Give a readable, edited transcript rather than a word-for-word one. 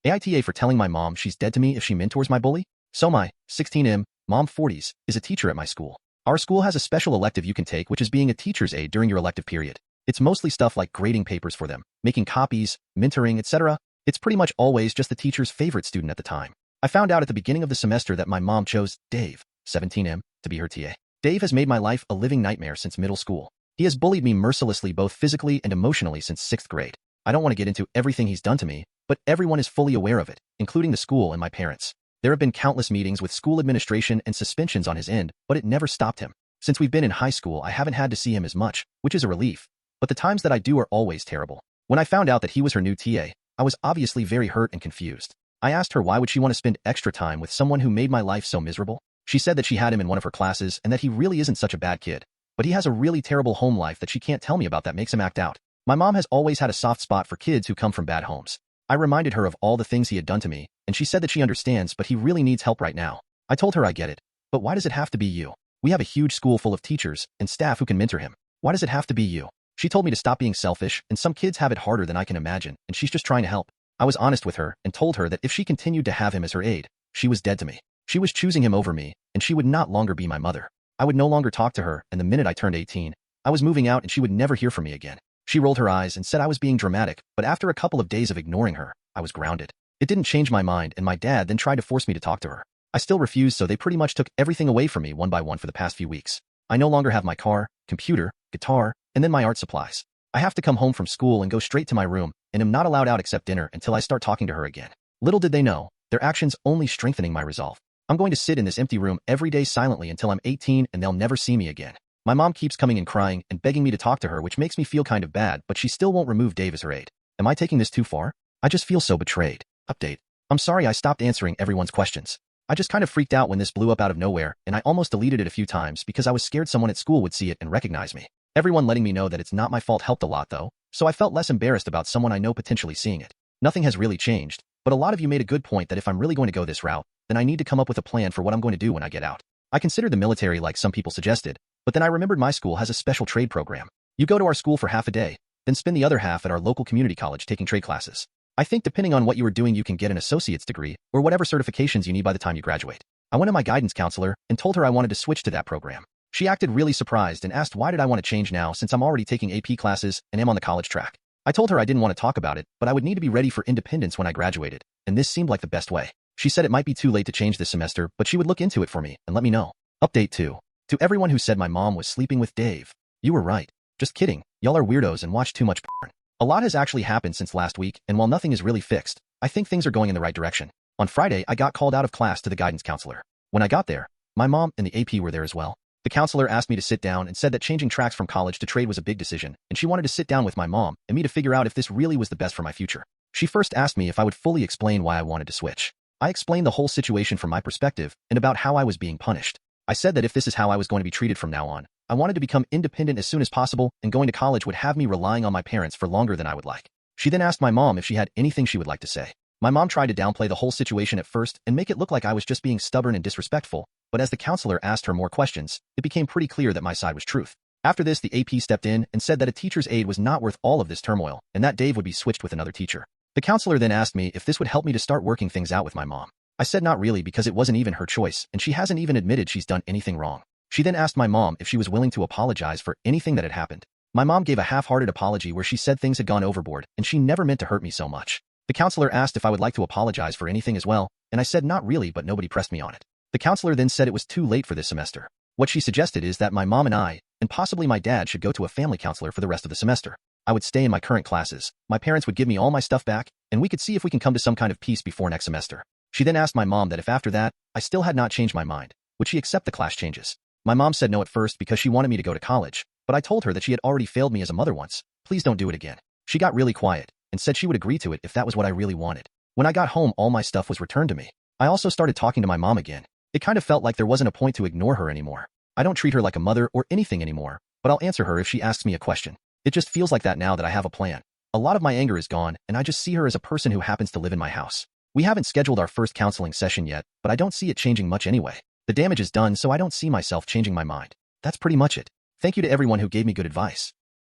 AITA for telling my mom she's dead to me if she mentors my bully? So my 16M, mom 40s, is a teacher at my school. Our school has a special elective you can take, which is being a teacher's aide during your elective period. It's mostly stuff like grading papers for them, making copies, mentoring, etc. It's pretty much always just the teacher's favorite student at the time. I found out at the beginning of the semester that my mom chose Dave, 17M, to be her TA. Dave has made my life a living nightmare since middle school. He has bullied me mercilessly both physically and emotionally since 6th grade. I don't want to get into everything he's done to me, but everyone is fully aware of it, including the school and my parents. There have been countless meetings with school administration and suspensions on his end, but it never stopped him. Since we've been in high school, I haven't had to see him as much, which is a relief. But the times that I do are always terrible. When I found out that he was her new TA, I was obviously very hurt and confused. I asked her why would she want to spend extra time with someone who made my life so miserable. She said that she had him in one of her classes and that he really isn't such a bad kid. But he has a really terrible home life that she can't tell me about that makes him act out. My mom has always had a soft spot for kids who come from bad homes. I reminded her of all the things he had done to me, and she said that she understands, but he really needs help right now. I told her I get it. But why does it have to be you? We have a huge school full of teachers and staff who can mentor him. Why does it have to be you? She told me to stop being selfish, and some kids have it harder than I can imagine, and she's just trying to help. I was honest with her and told her that if she continued to have him as her aide, she was dead to me. She was choosing him over me, and she would not longer be my mother. I would no longer talk to her, and the minute I turned 18, I was moving out and she would never hear from me again. She rolled her eyes and said I was being dramatic, but after a couple of days of ignoring her, I was grounded. It didn't change my mind, and my dad then tried to force me to talk to her. I still refused, so they pretty much took everything away from me one by one for the past few weeks. I no longer have my car, computer, guitar, and then my art supplies. I have to come home from school and go straight to my room, and am not allowed out except dinner until I start talking to her again. Little did they know, their actions only strengthening my resolve. I'm going to sit in this empty room every day silently until I'm 18 and they'll never see me again. My mom keeps coming and crying and begging me to talk to her, which makes me feel kind of bad, but she still won't remove Dave as her aide. Am I taking this too far? I just feel so betrayed. Update. I'm sorry I stopped answering everyone's questions. I just kind of freaked out when this blew up out of nowhere, and I almost deleted it a few times because I was scared someone at school would see it and recognize me. Everyone letting me know that it's not my fault helped a lot though, so I felt less embarrassed about someone I know potentially seeing it. Nothing has really changed, but a lot of you made a good point that if I'm really going to go this route, then I need to come up with a plan for what I'm going to do when I get out. I considered the military like some people suggested, but then I remembered my school has a special trade program. You go to our school for half a day, then spend the other half at our local community college taking trade classes. I think depending on what you are doing, you can get an associate's degree or whatever certifications you need by the time you graduate. I went to my guidance counselor and told her I wanted to switch to that program. She acted really surprised and asked why did I want to change now since I'm already taking AP classes and am on the college track. I told her I didn't want to talk about it, but I would need to be ready for independence when I graduated, and this seemed like the best way. She said it might be too late to change this semester, but she would look into it for me and let me know. Update 2. To everyone who said my mom was sleeping with Dave, you were right. Just kidding, y'all are weirdos and watch too much porn. A lot has actually happened since last week, and while nothing is really fixed, I think things are going in the right direction. On Friday, I got called out of class to the guidance counselor. When I got there, my mom and the AP were there as well. The counselor asked me to sit down and said that changing tracks from college to trade was a big decision, and she wanted to sit down with my mom and me to figure out if this really was the best for my future. She first asked me if I would fully explain why I wanted to switch. I explained the whole situation from my perspective and about how I was being punished. I said that if this is how I was going to be treated from now on, I wanted to become independent as soon as possible, and going to college would have me relying on my parents for longer than I would like. She then asked my mom if she had anything she would like to say. My mom tried to downplay the whole situation at first and make it look like I was just being stubborn and disrespectful, but as the counselor asked her more questions, it became pretty clear that my side was truth. After this, the AP stepped in and said that a teacher's aide was not worth all of this turmoil, and that Dave would be switched with another teacher. The counselor then asked me if this would help me to start working things out with my mom. I said not really because it wasn't even her choice, and she hasn't even admitted she's done anything wrong. She then asked my mom if she was willing to apologize for anything that had happened. My mom gave a half-hearted apology where she said things had gone overboard, and she never meant to hurt me so much. The counselor asked if I would like to apologize for anything as well, and I said not really, but nobody pressed me on it. The counselor then said it was too late for this semester. What she suggested is that my mom and I, and possibly my dad, should go to a family counselor for the rest of the semester. I would stay in my current classes, my parents would give me all my stuff back, and we could see if we can come to some kind of peace before next semester. She then asked my mom that if after that, I still had not changed my mind, would she accept the class changes. My mom said no at first because she wanted me to go to college, but I told her that she had already failed me as a mother once. Please don't do it again. She got really quiet and said she would agree to it if that was what I really wanted. When I got home, all my stuff was returned to me. I also started talking to my mom again. It kind of felt like there wasn't a point to ignore her anymore. I don't treat her like a mother or anything anymore, but I'll answer her if she asks me a question. It just feels like that now that I have a plan. A lot of my anger is gone, and I just see her as a person who happens to live in my house. We haven't scheduled our first counseling session yet, but I don't see it changing much anyway. The damage is done, so I don't see myself changing my mind. That's pretty much it. Thank you to everyone who gave me good advice.